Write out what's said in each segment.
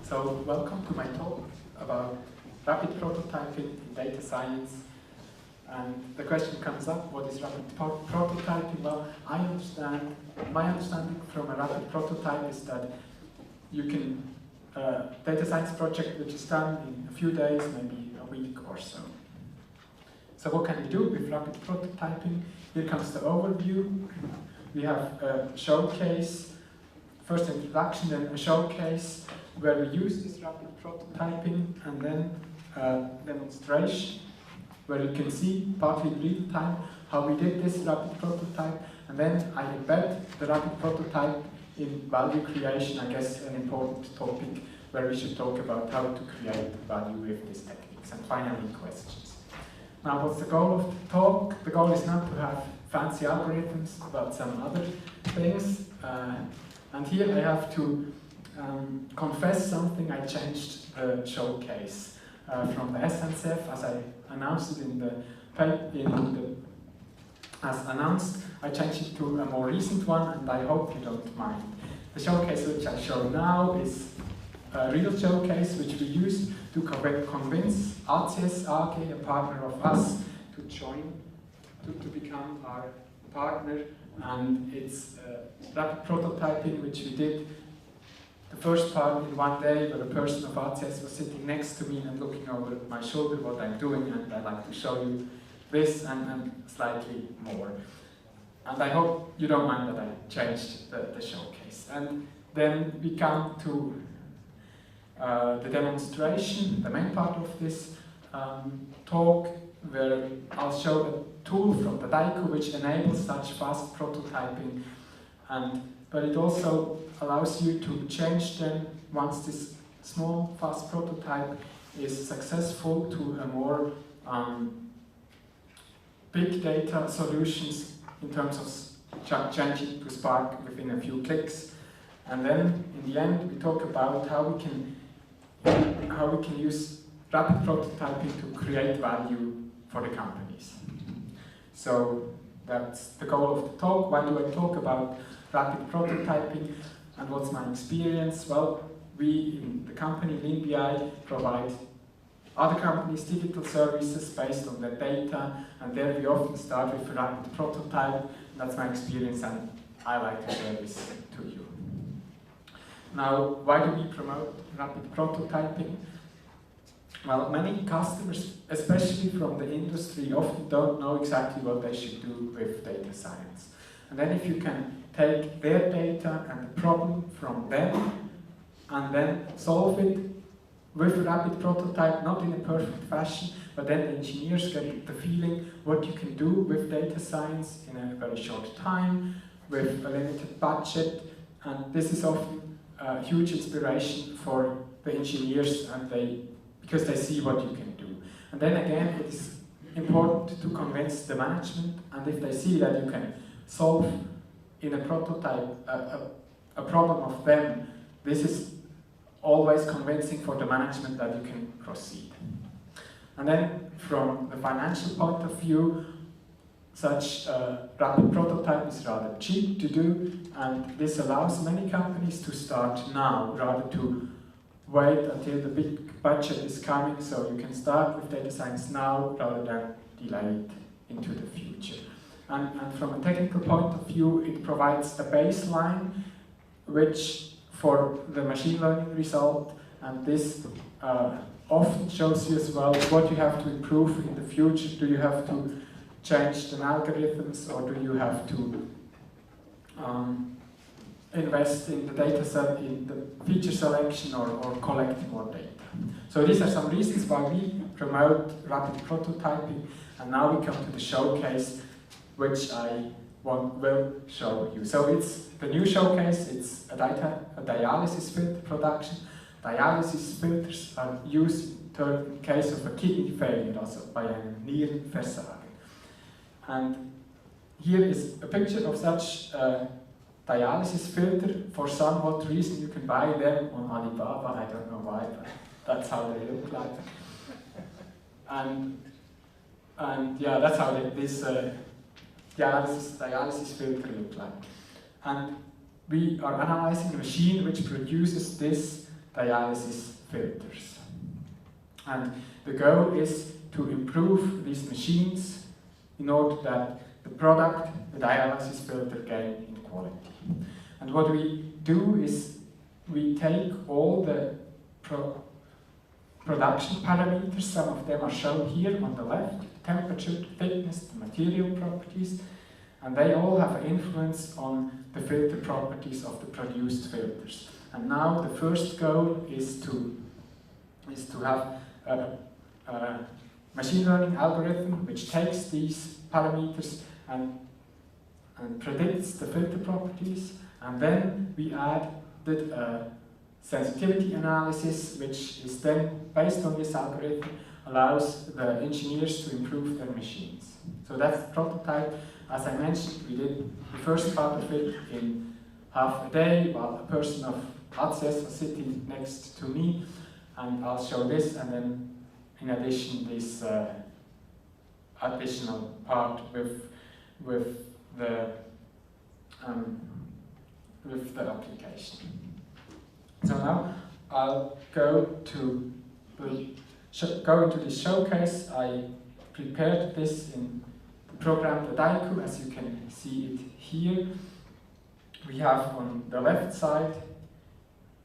So welcome to my talk about rapid prototyping in data science. And the question comes up, what is rapid prototyping? Well, my understanding from a rapid prototype is that you can, data science project which is done in a few days, maybe a week or so. So what can you do with rapid prototyping? Here comes the overview. We have a showcase, first introduction, then a showcase where we use this rapid prototyping, and then a demonstration where you can see partly in real time how we did this rapid prototype, and then I embed the rapid prototype in value creation, I guess an important topic where we should talk about how to create value with these techniques, and finally questions. Now, what's the goal of the talk? The goal is not to have fancy algorithms, but some other things. And here I have to confess something. I changed the showcase from the SNCF, as I announced it as announced. I changed it to a more recent one, and I hope you don't mind. The showcase which I show now is a real showcase which we use to convince SDS AG, a partner of us, to join, to become our partner. And it's rapid prototyping which we did the first part in one day, where a person of RTS was sitting next to me and looking over my shoulder what I'm doing, and I'd like to show you this and slightly more. And I hope you don't mind that I changed the showcase. And then we come to the demonstration, the main part of this talk, where I'll show a tool from the Daiku which enables such fast prototyping, but it also allows you to change then, once this small fast prototype is successful, to a more big data solutions in terms of changing to Spark within a few clicks. And then in the end we talk about how we can use rapid prototyping to create value for the companies. So that's the goal of the talk. Why do I talk about rapid prototyping and what's my experience? Well, we in the company LinBI provide other companies digital services based on their data, and there we often start with a rapid prototype. That's my experience, and I like to share this to you. Now, why do we promote rapid prototyping? Well, many customers, especially from the industry, often don't know exactly what they should do with data science. And then if you can take their data and the problem from them and then solve it with a rapid prototype, not in a perfect fashion, but then the engineers get the feeling what you can do with data science in a very short time, with a limited budget, and this is often a huge inspiration for the engineers, and because they see what you can do. And then again, it is important to convince the management, and if they see that you can solve in a prototype a problem of them, this is always convincing for the management that you can proceed. And then from the financial point of view, such a rapid prototype is rather cheap to do, and this allows many companies to start now rather to wait until the big budget is coming, so you can start with data science now rather than delay it into the future. And from a technical point of view, it provides a baseline which for the machine learning result, and this often shows you as well what you have to improve in the future. Do you have to change the algorithms, or do you have to invest in the data set, in the feature selection, or collect more data? So these are some reasons why we promote rapid prototyping, and now we come to the showcase, which I will show you. So it's the new showcase, it's a dialysis filter production. Dialysis filters are used in case of a kidney failure, also by a Nierenversagen. And here is a picture of such dialysis filter. For somewhat reason you can buy them on Alibaba, I don't know why, but that's how they look like. And yeah, that's how this dialysis filter look like. And we are analyzing a machine which produces this dialysis filters. And the goal is to improve these machines in order that the product, the dialysis filter, gain in quality. And what we do is we take all the production parameters, some of them are shown here on the left, temperature, thickness, the material properties, and they all have an influence on the filter properties of the produced filters. And now the first goal is to have a machine learning algorithm which takes these parameters and predicts the filter properties, and then we added a sensitivity analysis which is then based on this algorithm allows the engineers to improve their machines. So that's the prototype. As I mentioned, we did the first part of it in half a day while a person of SDS was sitting next to me, and I'll show this, and then in addition this additional part with the application. So now I'll go into this showcase. I prepared this in the program the Daiku, as you can see it here. We have on the left side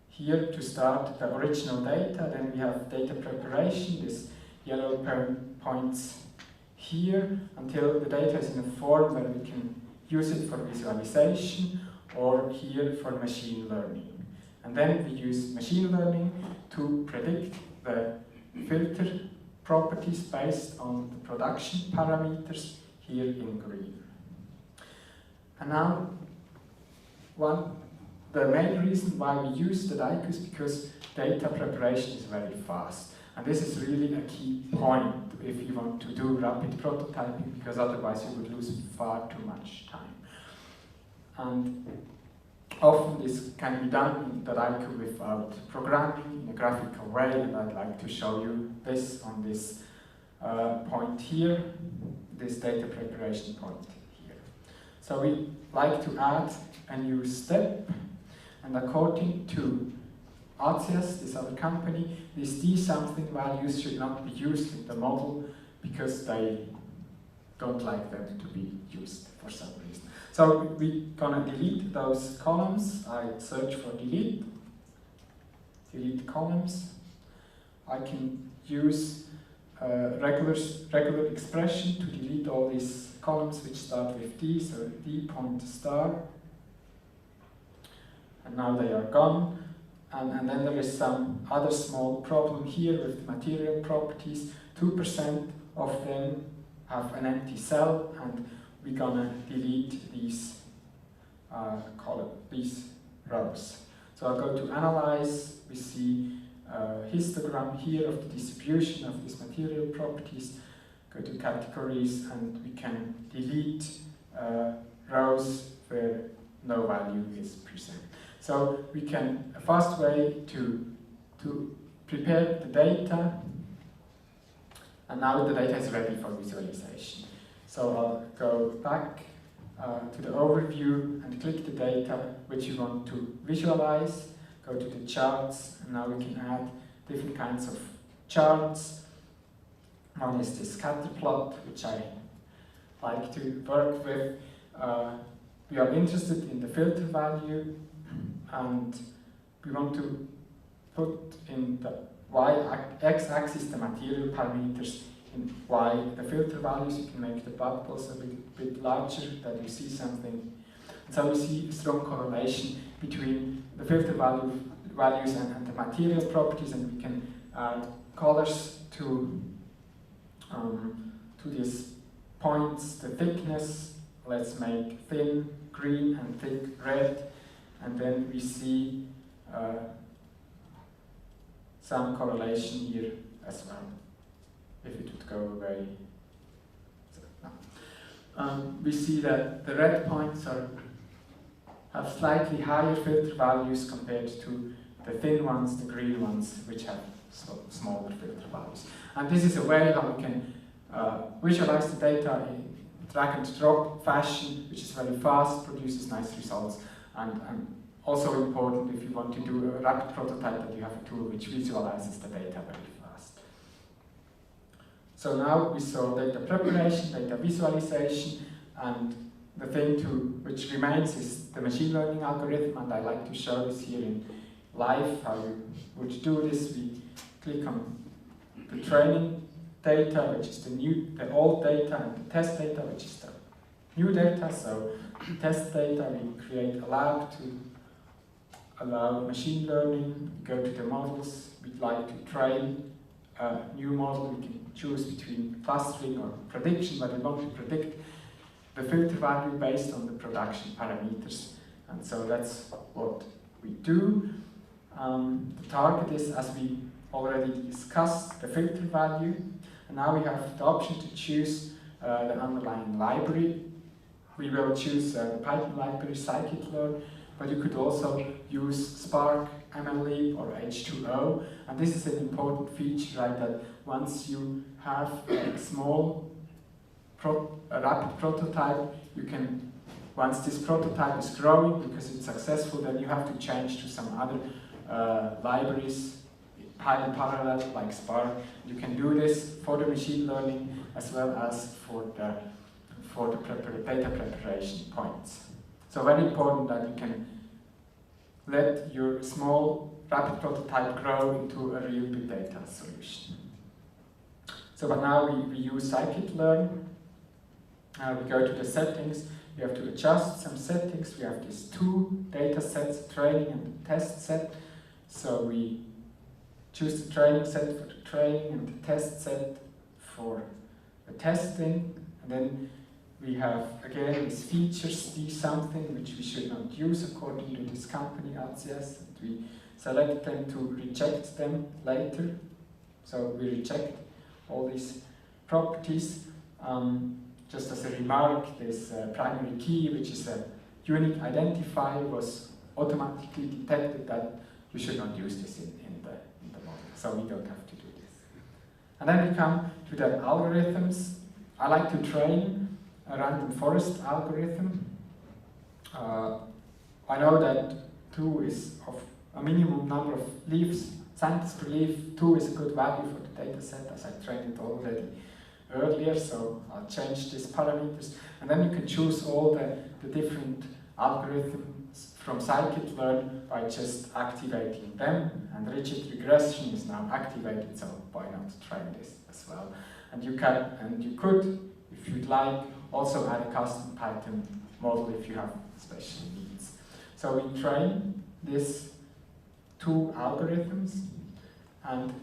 here to start the original data, then we have data preparation, this yellow points here, until the data is in a form where we can use it for visualization or here for machine learning. And then we use machine learning to predict the filter properties based on the production parameters here in green. And now, the main reason why we use the Daiku is because data preparation is very fast. And this is really a key point if you want to do rapid prototyping, because otherwise you would lose far too much time. And often this can be done in the Daiku without programming in a graphical way, and I'd like to show you this on this point here, this data preparation point here. So we like to add a new step, and according to SDS, this other company, these D-something values should not be used in the model because they don't like them to be used for some reason. So we're gonna delete those columns. I search for delete columns. I can use regular expression to delete all these columns which start with D, so D point star. And now they are gone. And then there is some other small problem here with the material properties. 2% of them have an empty cell, and we're gonna delete these these rows. So I'll go to analyze. We see a histogram here of the distribution of these material properties. Go to categories, and we can delete rows where no value is present. So we can, a fast way to prepare the data, and now the data is ready for visualization. So I'll go back to the overview and click the data which you want to visualize, go to the charts, and now we can add different kinds of charts. One is the scatter plot, which I like to work with. We are interested in the filter value, and we want to put in the x-axis the material parameters, in y the filter values. You can make the bubbles a bit larger, that you see something. And so we see a strong correlation between the filter values and the material properties, and we can add colors to these points. The thickness, let's make thin green and thick red. And then we see some correlation here as well, if it would go away. So, no. We see that the red points have slightly higher filter values compared to the thin ones, the green ones, which have smaller filter values. And this is a way how we can visualize the data in drag and drop fashion, which is very fast, produces nice results, and also important if you want to do a rapid prototype that you have a tool which visualizes the data very fast. So now we saw data preparation, data visualization, and the thing which remains is the machine learning algorithm, and I like to show this here in live how you would do this. We click on the training data, which is the old data, and the test data, which is the new data. So the test data, we create a lab to allow machine learning. We go to the models. We'd like to train a new model. We can choose between clustering or prediction, but we want to predict the filter value based on the production parameters. And so that's what we do. The target is, as we already discussed, the filter value. And now we have the option to choose the underlying library. We will choose the Python library scikit-learn, but you could also use Spark, MLlib, or H2O. And this is an important feature, right, that once you have a small rapid prototype, you can, once this prototype is growing, because it's successful, then you have to change to some other libraries, highly parallel, like Spark. You can do this for the machine learning as well as for the data preparation points. So very important that you can let your small rapid prototype grow into a real big data solution. So but now we use scikit-learn. We go to the settings. We have to adjust some settings. We have these two data sets, training and test set. So we choose the training set for the training and the test set for the testing. And then we have, again, these features, these something which we should not use according to this company, SDS. And we select them to reject them later. So we reject all these properties. Just as a remark, this primary key, which is a unique identifier, was automatically detected that you should not use this in the model. So we don't have to do this. And then we come to the algorithms. I like to train a random forest algorithm. I know that 2 is of a minimum number of leaves, samples per leaf. 2 is a good value for the data set, as I trained it already earlier, so I'll change these parameters. And then you can choose all the different algorithms from scikit-learn by just activating them. And rigid regression is now activated, so why not train this as well? And you could, if you'd like, also add a custom Python model if you have special needs. So we train these 2 algorithms, and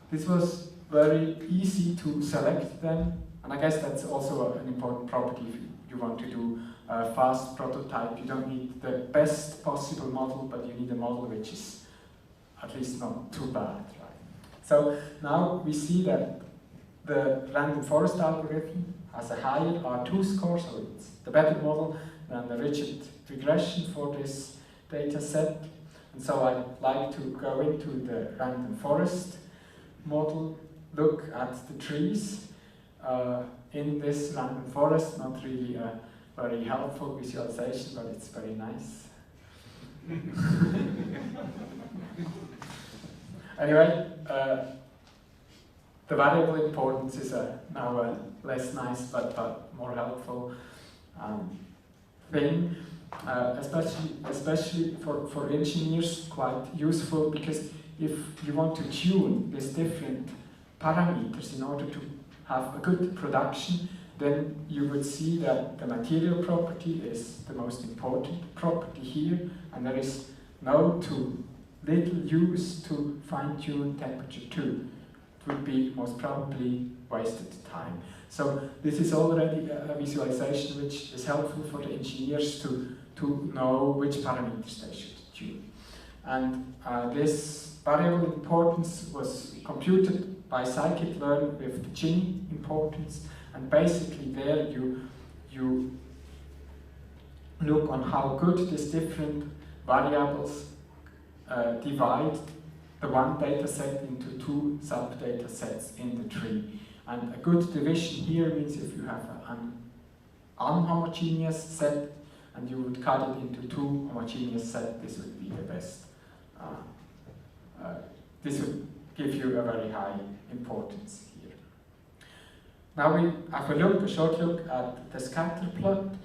this was very easy to select them, and I guess that's also an important property if you want to do a fast prototype. You don't need the best possible model, but you need a model which is at least not too bad, right? So now we see that the random forest algorithm has a higher R2 score, so it's the better model than the rigid regression for this data set. And so I'd like to go into the random forest model, look at the trees in this random forest. Not really a very helpful visualization, but it's very nice. Anyway, the variable importance is now a less nice but more helpful thing, especially for engineers, quite useful, because if you want to tune these different parameters in order to have a good production, then you would see that the material property is the most important property here, and there is no too little use to fine-tune temperature 2. It would be most probably wasted time. So this is already a visualization which is helpful for the engineers to know which parameters they should tune. And this variable importance was computed by scikit-learn with the Gini importance, and basically there you look on how good these different variables divide the one data set into 2 sub-data sets in the tree. And a good division here means if you have an unhomogeneous set, and you would cut it into two homogeneous sets, this would be the best. This would give you a very high importance here. Now we have a short look at the scatter plot.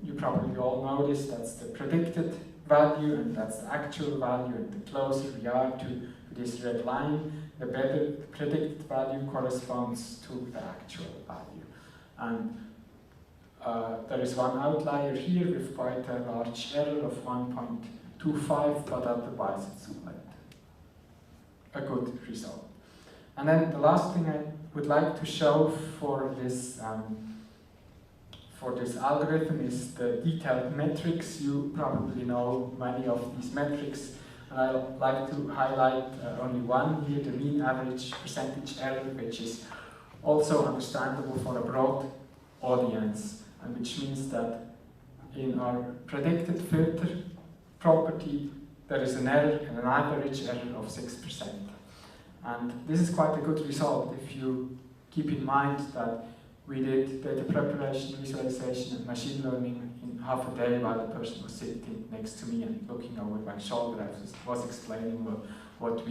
You probably all know this, that's the predicted value and that's the actual value, and the closer we are to this red line, the better the predicted value corresponds to the actual value. And there is one outlier here with quite a large error of 1.25, but otherwise it's quite a good result. And then the last thing I would like to show for this algorithm is the detailed metrics. You probably know many of these metrics, and I'd like to highlight only one here, the mean average percentage error, which is also understandable for a broad audience, and which means that in our predicted filter property there is an error, an average error of 6%. And this is quite a good result if you keep in mind that we did data preparation, visualization and machine learning in half a day while the person was sitting next to me and looking over my shoulder. I was explaining what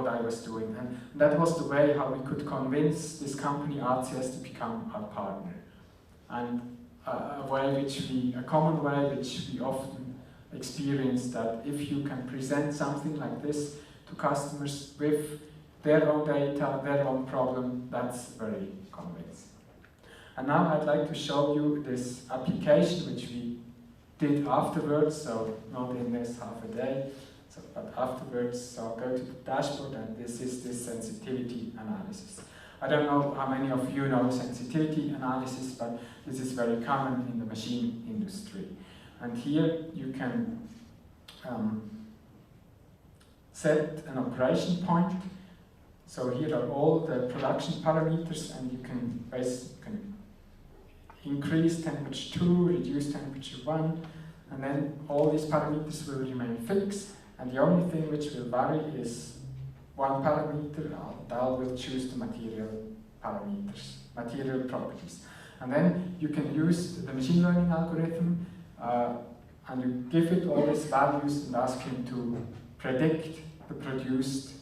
I was doing. And that was the way how we could convince this company RTS to become our partner. And a common way which we often experience, that if you can present something like this to customers with their own data, their own problem, that's very convincing. And now I'd like to show you this application which we did afterwards, so not in this half a day, but afterwards. So go to the dashboard, and this is this sensitivity analysis. I don't know how many of you know sensitivity analysis, but this is very common in the machine industry. And here you can set an operation point. So here are all the production parameters, and you can increase temperature 2, reduce temperature 1, and then all these parameters will remain fixed, and the only thing which will vary is one parameter, and I will choose the material parameters, material properties. And then you can use the machine learning algorithm and you give it all these values and ask him to predict the produced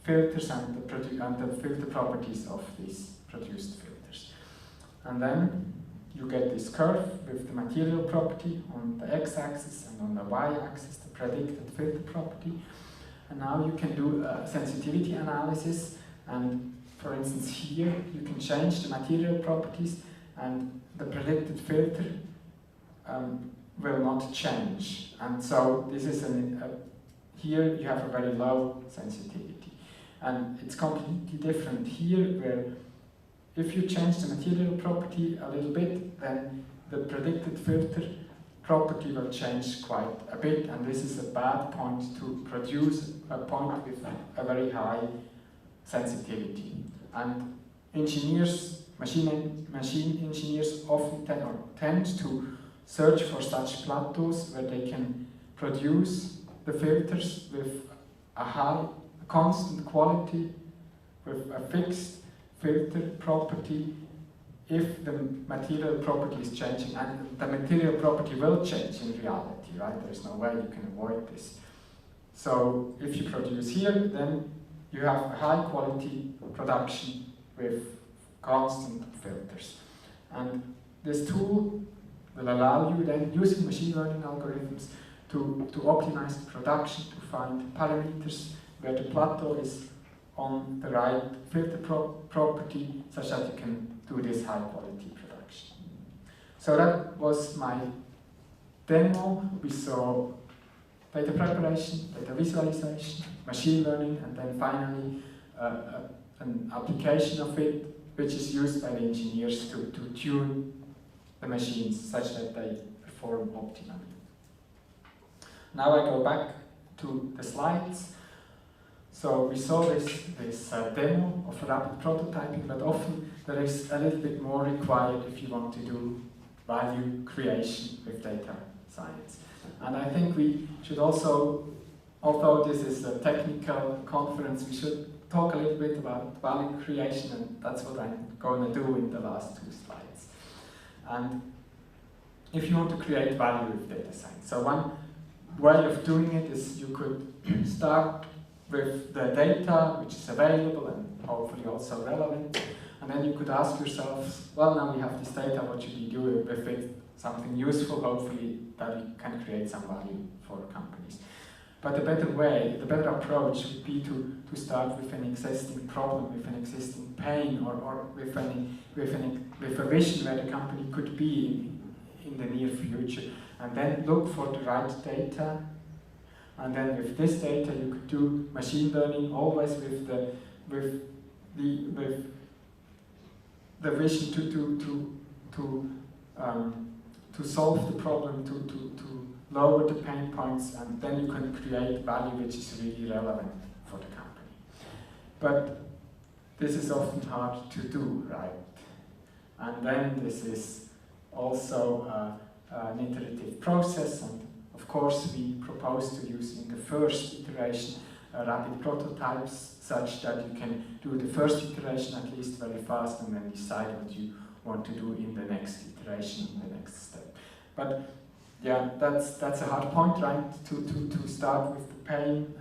filters and the filter properties of these produced filters. And then you get this curve with the material property on the x-axis and on the y-axis, the predicted filter property. And now you can do a sensitivity analysis, and for instance here you can change the material properties and the predicted filter will not change. And so this is here you have a very low sensitivity. And it's completely different here, where if you change the material property a little bit, then the predicted filter property will change quite a bit, and this is a bad point to produce a point with a very high sensitivity. And engineers, machine engineers often tend to search for such plateaus where they can produce the filters with a high, constant quality, with a fixed filter property if the material property is changing, and the material property will change in reality, right? There's no way you can avoid this. So if you produce here, then you have a high quality production with constant filters. And this tool will allow you then, using machine learning algorithms, to optimize the production, to find parameters where the plateau is on the right filter property, such that you can do this high quality production. So that was my demo. We saw data preparation, data visualization, machine learning, and then finally an application of it, which is used by the engineers to tune the machines such that they perform optimally. Now I go back to the slides. So we saw this demo of rapid prototyping, but often there is a little bit more required if you want to do value creation with data science. And I think we should also, although this is a technical conference, we should talk a little bit about value creation, and that's what I'm going to do in the last two slides. And if you want to create value with data science, so one way of doing it is you could start with the data which is available and hopefully also relevant, and then you could ask yourselves, well, now we have this data, what should we do with it? Something useful, hopefully, that we can create some value for companies. But the better way, the better approach would be to start with an existing problem, with an existing pain, or with a vision where the company could be in the near future, and then look for the right data. And then with this data, you could do machine learning, always with the vision to solve the problem, to lower the pain points, and then you can create value which is really relevant for the company. But this is often hard to do, right? And then this is also an iterative process, and of course we propose to use in the first iteration rapid prototypes, such that you can do the first iteration at least very fast and then decide what you want to do in the next iteration, in the next step. But yeah, that's a hard point, right? To start with the pain.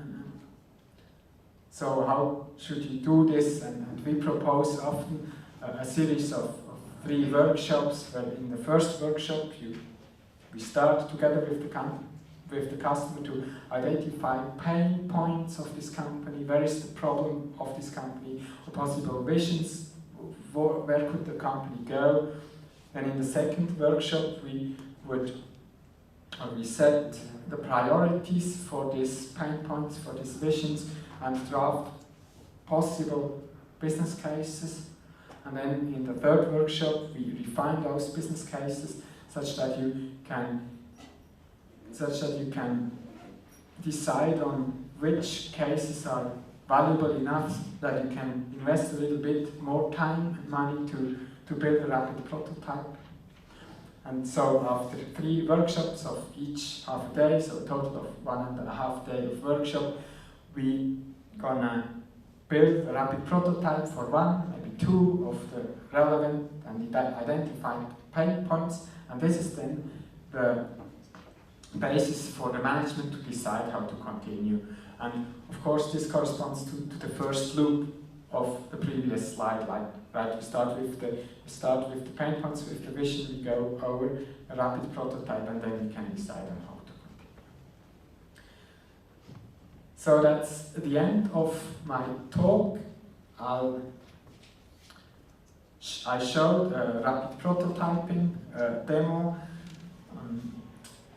So how should you do this? And we propose often a series of 3 workshops, where in the first workshop we start together with the customer to identify pain points of this company, where is the problem of this company, or possible visions, where could the company go. And in the second workshop we set the priorities for these pain points, for these visions, and draft possible business cases. And then in the third workshop we refine those business cases such that you can decide on which cases are valuable enough that you can invest a little bit more time and money to build a rapid prototype. And so after 3 workshops of each half a day, so a total of 1.5 days of workshop, we gonna build a rapid prototype for 1, maybe 2 of the relevant and identified pain points, and this is then the basis for the management to decide how to continue. And of course this corresponds to the first loop of the previous slide, right? We start with the pain points, with the vision, we go over a rapid prototype, and then we can decide on how to continue. So that's the end of my talk. I showed a rapid prototyping demo.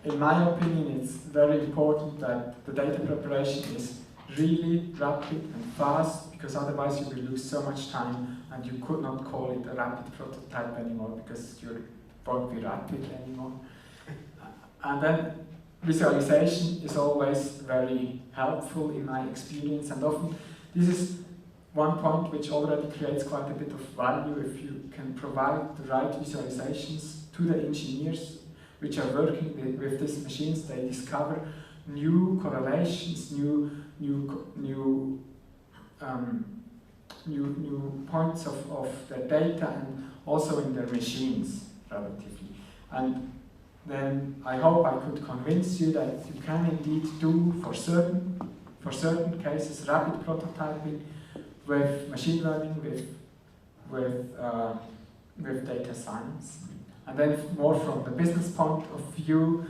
In my opinion, it's very important that the data preparation is really rapid and fast, because otherwise you will lose so much time and you could not call it a rapid prototype anymore, because you won't be rapid anymore. And then visualization is always very helpful in my experience, and often this is one point which already creates quite a bit of value. If you can provide the right visualizations to the engineers which are working with these machines, they discover new correlations, new points of the data, and also in their machines relatively. And then I hope I could convince you that you can indeed do for certain cases rapid prototyping with machine learning, with data science. And then more from the business point of view,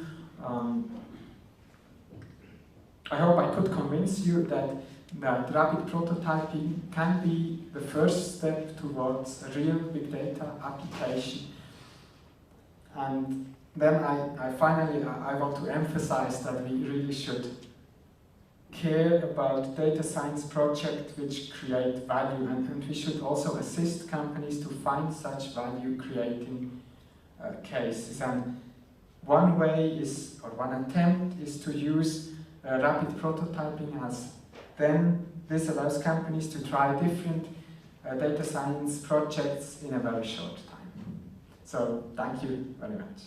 I hope I could convince you that rapid prototyping can be the first step towards a real big data application. And then I finally want to emphasize that we really should care about data science projects which create value, and we should also assist companies to find such value creating cases. And one way is, or one attempt is, to use rapid prototyping, as then this allows companies to try different data science projects in a very short time. So thank you very much.